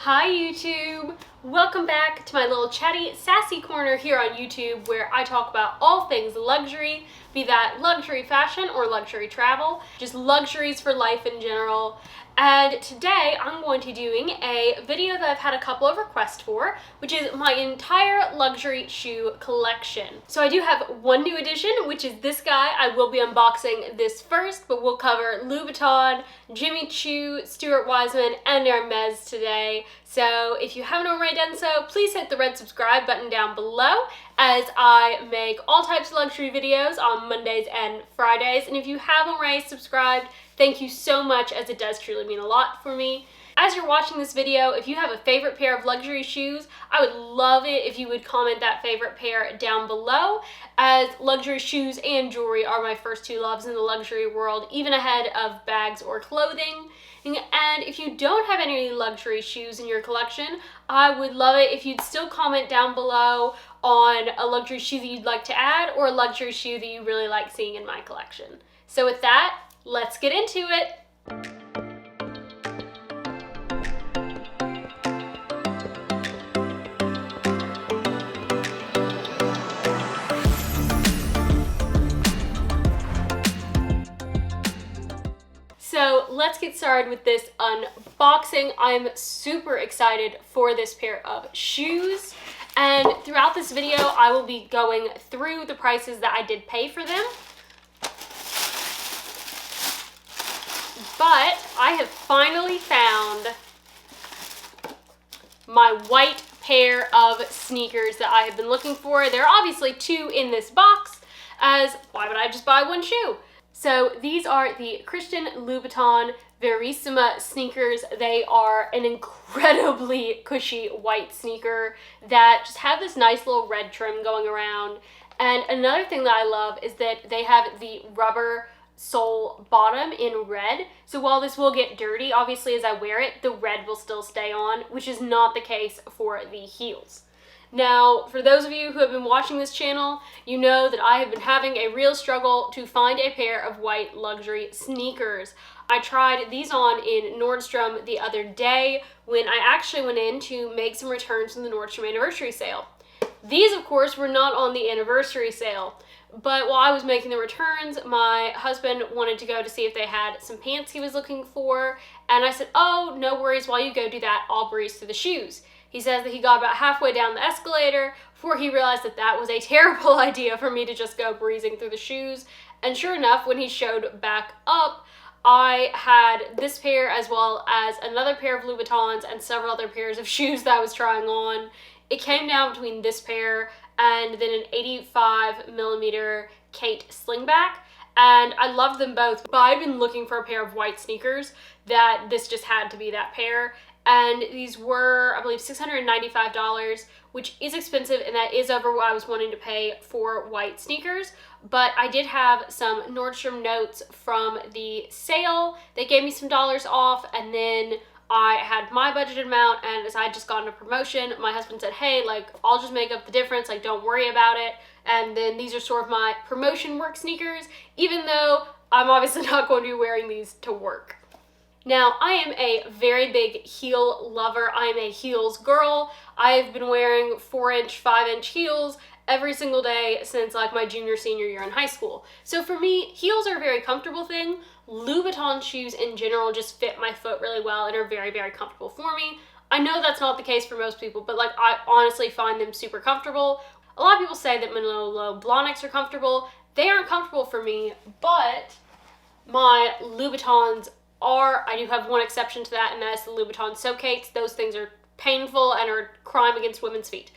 Hi YouTube! Welcome back to my little chatty, sassy corner here on YouTube where I talk about all things luxury, be that luxury fashion or luxury travel, just luxuries for life in general. And today I'm going to be doing a video that I've had a couple of requests for, which is my entire luxury shoe collection. So I do have one new addition, which is this guy. I will be unboxing this first, but we'll cover Louboutin, Jimmy Choo, Stuart Weitzman, and Hermes today. So if you haven't already done so, please hit the red subscribe button down below as I make all types of luxury videos on Mondays and Fridays. And if you haven't already subscribed, thank you so much, as it does truly mean a lot for me. As you're watching this video, if you have a favorite pair of luxury shoes, I would love it if you would comment that favorite pair down below, as luxury shoes and jewelry are my first two loves in the luxury world, even ahead of bags or clothing. And if you don't have any luxury shoes in your collection, I would love it if you'd still comment down below on a luxury shoe that you'd like to add or a luxury shoe that you really like seeing in my collection. So with that, let's get into it. So let's get started with this unboxing. I'm super excited for this pair of shoes. And throughout this video, I will be going through the prices that I did pay for them. But I have finally found my white pair of sneakers that I have been looking for. There are obviously two in this box, as why would I just buy one shoe? So these are the Christian Louboutin Verissima sneakers. They are an incredibly cushy white sneaker that just have this nice little red trim going around. And another thing that I love is that they have the rubber sole bottom in red. So while this will get dirty, obviously as I wear it, the red will still stay on, which is not the case for the heels. Now, for those of you who have been watching this channel, you know that I have been having a real struggle to find a pair of white luxury sneakers. I tried these on in Nordstrom the other day when I actually went in to make some returns from the Nordstrom anniversary sale. These, of course, were not on the anniversary sale, but while I was making the returns, my husband wanted to go to see if they had some pants he was looking for, and I said, oh, no worries, while you go do that, I'll breeze through the shoes. He says that he got about halfway down the escalator before he realized that that was a terrible idea for me to just go breezing through the shoes. And sure enough, when he showed back up, I had this pair as well as another pair of Louboutins and several other pairs of shoes that I was trying on. It came down between this pair and then an 85mm Kate slingback. And I loved them both, but I've been looking for a pair of white sneakers that this just had to be that pair. And these were, I believe, $695, which is expensive, and that is over what I was wanting to pay for white sneakers. But I did have some Nordstrom notes from the sale. They gave me some dollars off, and then I had my budgeted amount, and as I had just gotten a promotion, my husband said, hey, like, I'll just make up the difference, like, don't worry about it. And then these are sort of my promotion work sneakers, even though I'm obviously not going to be wearing these to work. Now, I am a very big heel lover. I am a heels girl. I've been wearing 4-inch, 5-inch heels every single day since like my junior, senior year in high school. So for me, heels are a very comfortable thing. Louboutin shoes in general just fit my foot really well and are very, very comfortable for me. I know that's not the case for most people, but like I honestly find them super comfortable. A lot of people say that Manolo Blahniks are comfortable. They aren't comfortable for me, but my Louboutins are. I do have one exception to that, and that is the Louboutin Socates. Those things are painful and are a crime against women's feet.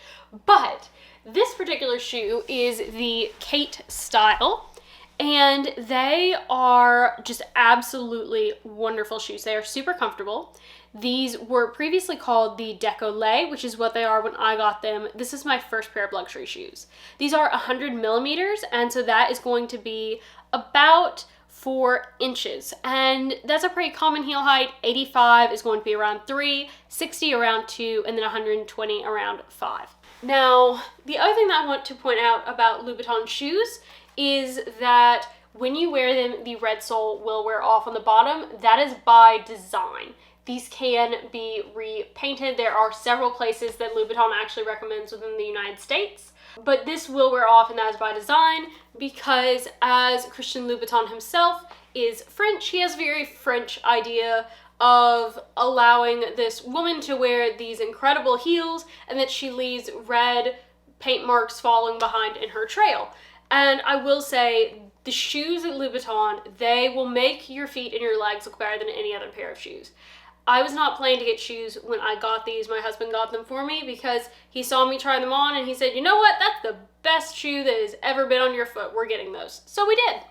But this particular shoe is the Kate style, and they are just absolutely wonderful shoes. They are super comfortable. These were previously called the Décollé, which is what they are when I got them. This is my first pair of luxury shoes. These are 100mm, and so that is going to be about 4 inches, and that's a pretty common heel height. 85 is going to be around 3, 60 around 2, and then 120 around 5. Now, the other thing that I want to point out about Louboutin shoes is that when you wear them, the red sole will wear off on the bottom. That is by design. these can be repainted. There are several places that Louboutin actually recommends within the United States, but this will wear off, and that is by design, because as Christian Louboutin himself is French, he has a very French idea of allowing this woman to wear these incredible heels and that she leaves red paint marks falling behind in her trail. And I will say, the shoes at Louboutin, they will make your feet and your legs look better than any other pair of shoes. I was not planning to get shoes when I got these. My husband got them for me because he saw me try them on and he said, you know what, that's the best shoe that has ever been on your foot. We're getting those. So we did.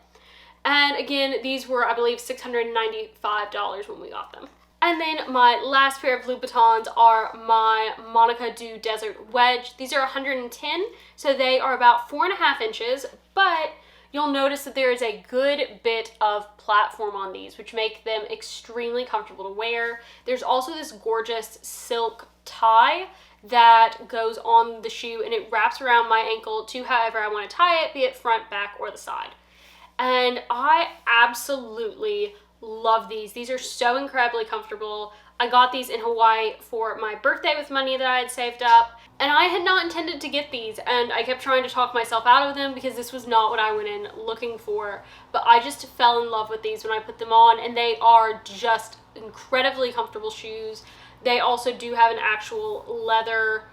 And again, these were, I believe, $695 when we got them. And then my last pair of Louboutins are my Monica Du Desert Wedge. These are 110, so they are about 4.5 inches, but you'll notice that there is a good bit of platform on these, which make them extremely comfortable to wear. There's also this gorgeous silk tie that goes on the shoe, and it wraps around my ankle to however I want to tie it, be it front, back, or the side. And I absolutely love these. These are so incredibly comfortable. I got these in Hawaii for my birthday with money that I had saved up, and I had not intended to get these, and I kept trying to talk myself out of them because this was not what I went in looking for, but I just fell in love with these when I put them on, and they are just incredibly comfortable shoes. They also do have an actual leather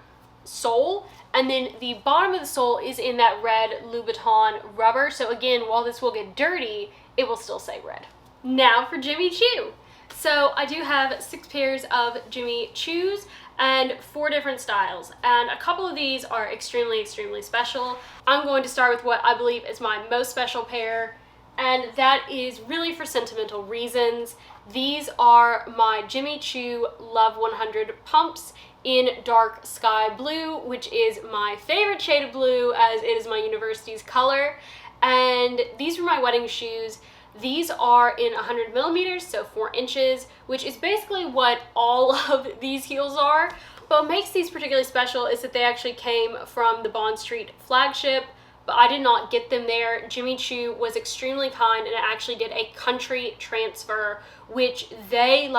sole, and then the bottom of the sole is in that red Louboutin rubber, so again, while this will get dirty, it will still say red. Now for Jimmy Choo. So I do have 6 pairs of Jimmy Choos and 4 different styles, and a couple of these are extremely, extremely special. I'm going to start with what I believe is my most special pair, and that is really for sentimental reasons. These are my Jimmy Choo Love 100 pumps in dark sky blue, which is my favorite shade of blue as it is my university's color. And these were my wedding shoes. These are in 100 millimeters, so 4 inches, which is basically what all of these heels are. But what makes these particularly special is that they actually came from the Bond Street flagship, but I did not get them there. Jimmy Choo was extremely kind and actually did a country transfer, which they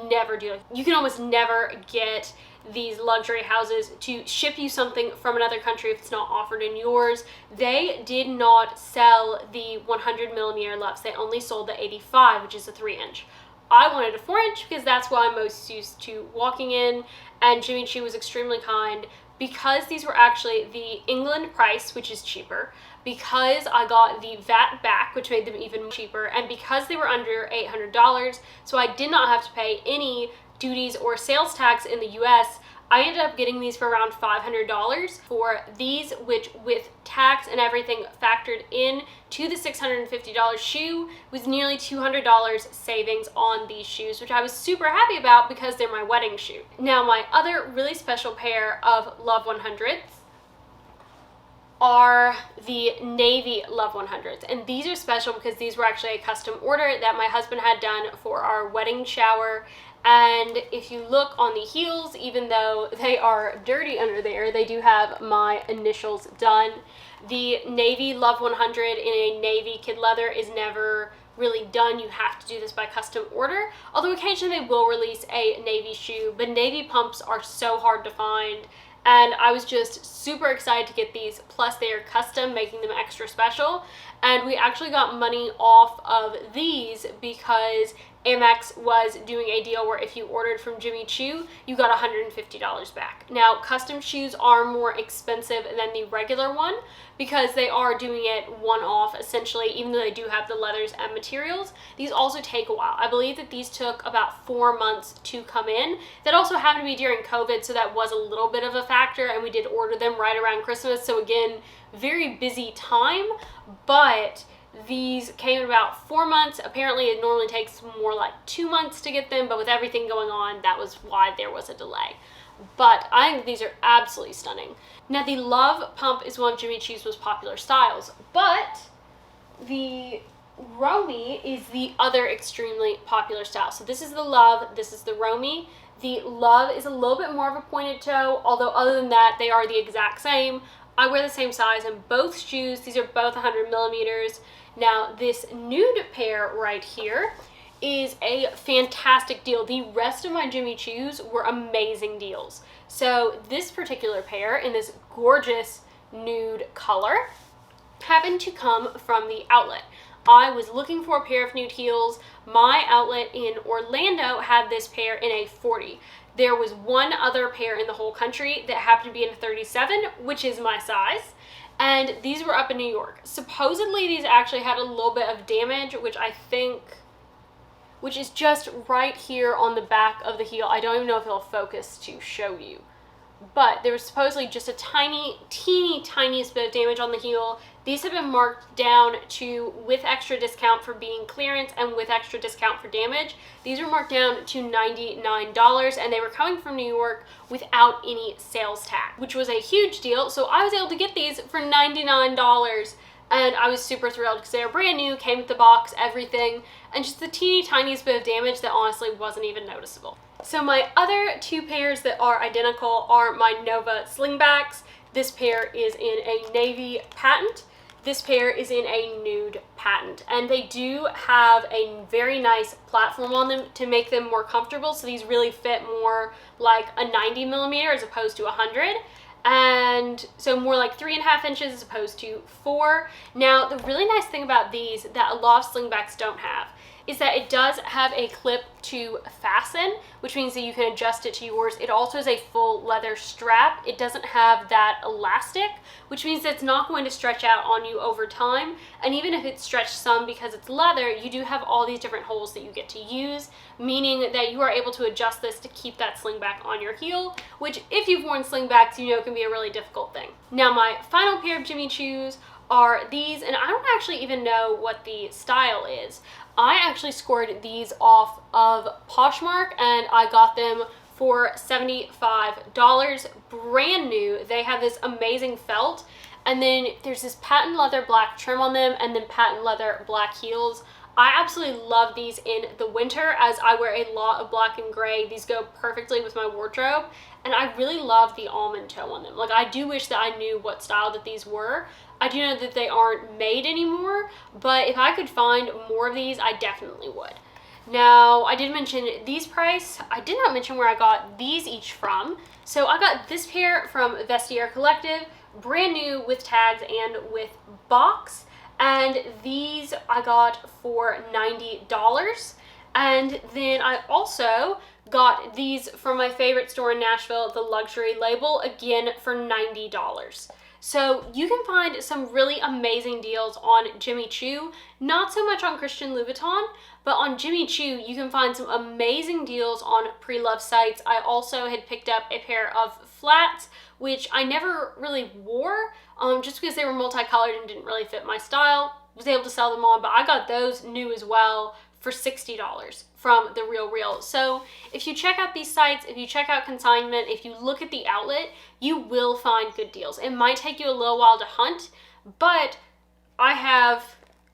never do. You can almost never get these luxury houses to ship you something from another country if it's not offered in yours. They did not sell the 100 millimeter luxe. They only sold the 85, which is a 3 inch. I wanted a 4 inch because that's what I'm most used to walking in, and Jimmy Choo was extremely kind because these were actually the England price, which is cheaper, because I got the VAT back, which made them even cheaper, and because they were under $800, so I did not have to pay any duties or sales tax in the US. I ended up getting these for around $500 for these, which with tax and everything factored in to the $650 shoe was nearly $200 savings on these shoes, which I was super happy about because they're my wedding shoe. Now my other really special pair of Love 100s are the navy Love 100s, and these are special because these were actually a custom order that my husband had done for our wedding shower. And if you look on the heels, even though they are dirty under there, they do have my initials done. The navy Love 100 in a navy kid leather is never really done. You have to do this by custom order, although occasionally they will release a navy shoe, but navy pumps are so hard to find. And I was just super excited to get these, plus they are custom, making them extra special. And we actually got money off of these because Amex was doing a deal where if you ordered from Jimmy Choo, you got $150 back. Now, custom shoes are more expensive than the regular one because they are doing it one-off, essentially, even though they do have the leathers and materials. These also take a while. I believe that these took about 4 months to come in. That also happened to be during COVID, so that was a little bit of a factor, and we did order them right around Christmas, so again, very busy time, but these came in about 4 months. Apparently it normally takes more like 2 months to get them, but with everything going on, that was why there was a delay. But I think these are absolutely stunning. Now the Love pump is one of Jimmy Choo's most popular styles, but the Romy is the other extremely popular style. So this is the Love, this is the Romy. The Love is a little bit more of a pointed toe, although other than that, they are the exact same. I wear the same size in both shoes. These are both 100 millimeters. Now this nude pair right here is a fantastic deal. The rest of my Jimmy Choos were amazing deals. So this particular pair in this gorgeous nude color happened to come from the outlet. I was looking for a pair of nude heels. My outlet in Orlando had this pair in a 40. There was one other pair in the whole country that happened to be in a 37, which is my size. And these were up in New York. Supposedly these actually had a little bit of damage, which is just right here on the back of the heel. I don't even know if it'll focus to show you. But there was supposedly just a tiniest bit of damage on the heel. These have been marked down to with extra discount for being clearance and with extra discount for damage. These were marked down to $99 and they were coming from New York without any sales tax, which was a huge deal. So I was able to get these for $99 and I was super thrilled because they were brand new, came with the box, everything, and just the tiniest bit of damage that honestly wasn't even noticeable. So my other two pairs that are identical are my Nova Slingbacks. This pair is in a navy patent. This pair is in a nude patent. And they do have a very nice platform on them to make them more comfortable. So these really fit more like a 90 millimeter as opposed to 100. And so more like 3.5 inches as opposed to 4. Now, the really nice thing about these that a lot of Slingbacks don't have is that it does have a clip to fasten, which means that you can adjust it to yours. It also has a full leather strap. It doesn't have that elastic, which means that it's not going to stretch out on you over time. And even if it's stretched some because it's leather, you do have all these different holes that you get to use, meaning that you are able to adjust this to keep that slingback on your heel, which if you've worn slingbacks, you know can be a really difficult thing. Now my final pair of Jimmy Choos are these, and I don't actually even know what the style is. I actually scored these off of Poshmark and I got them for $75, brand new. They have this amazing felt and then there's this patent leather black trim on them and then patent leather black heels. I absolutely love these in the winter as I wear a lot of black and gray. These go perfectly with my wardrobe and I really love the almond toe on them. Like I do wish that I knew what style that these were. I do know that they aren't made anymore, but if I could find more of these, I definitely would. Now, I did mention these price. I did not mention where I got these each from. So I got this pair from Vestiaire Collective, brand new with tags and with box. And these I got for $90. And then I also got these from my favorite store in Nashville, the Luxury Label, again for $90. So you can find some really amazing deals on Jimmy Choo, not so much on Christian Louboutin, but on Jimmy Choo you can find some amazing deals on pre-loved sites. I also had picked up a pair of flats, which I never really wore, just because they were multicolored and didn't really fit my style. Was able to sell them on, but I got those new as well for $60 from The RealReal. So if you check out these sites, if you check out consignment, if you look at the outlet, you will find good deals. It might take you a little while to hunt, but I have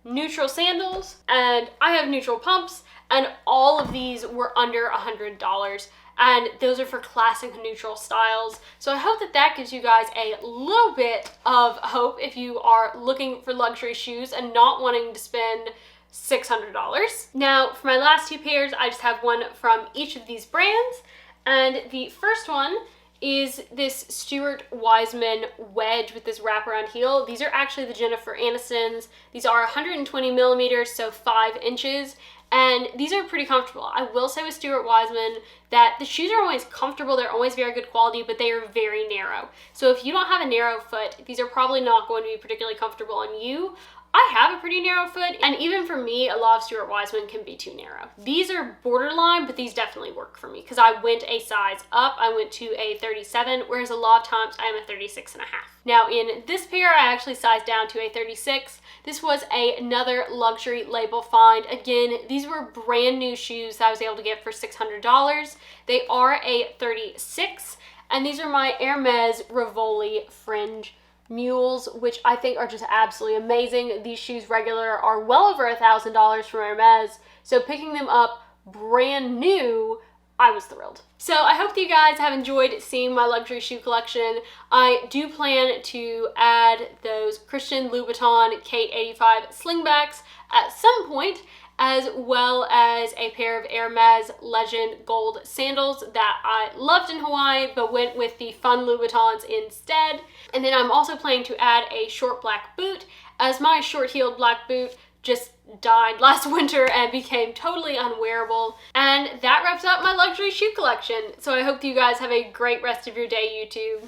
neutral sandals and I have neutral pumps and all of these were under $100 and those are for classic neutral styles. So I hope that that gives you guys a little bit of hope if you are looking for luxury shoes and not wanting to spend $600. Now for my last two pairs, I just have one from each of these brands. And the first one is this Stuart Weitzman wedge with this wraparound heel. These are actually the Jennifer Aniston's. These are 120 millimeters, so 5 inches. And these are pretty comfortable. I will say with Stuart Weitzman that the shoes are always comfortable, they're always very good quality, but they are very narrow. So if you don't have a narrow foot, these are probably not going to be particularly comfortable on you. I have a pretty narrow foot, and even for me, a lot of Stuart Weitzman can be too narrow. These are borderline, but these definitely work for me because I went a size up. I went to a 37, whereas a lot of times I am a 36.5. Now in this pair, I actually sized down to a 36. This was another Luxury Label find. Again, these were brand new shoes that I was able to get for $600. They are a 36, and these are my Hermes Rivoli fringe mules, which I think are just absolutely amazing. These shoes regular are well over $1,000 from Hermes, so picking them up brand new, I was thrilled. So I hope that you guys have enjoyed seeing my luxury shoe collection. I do plan to add those Christian Louboutin Kate 85 slingbacks at some point, as well as a pair of Hermes Legend gold sandals that I loved in Hawaii but went with the fun Louboutins instead. And then I'm also planning to add a short black boot, as my short-heeled black boot just died last winter and became totally unwearable. And that wraps up my luxury shoe collection. So I hope that you guys have a great rest of your day, YouTube.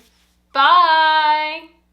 Bye!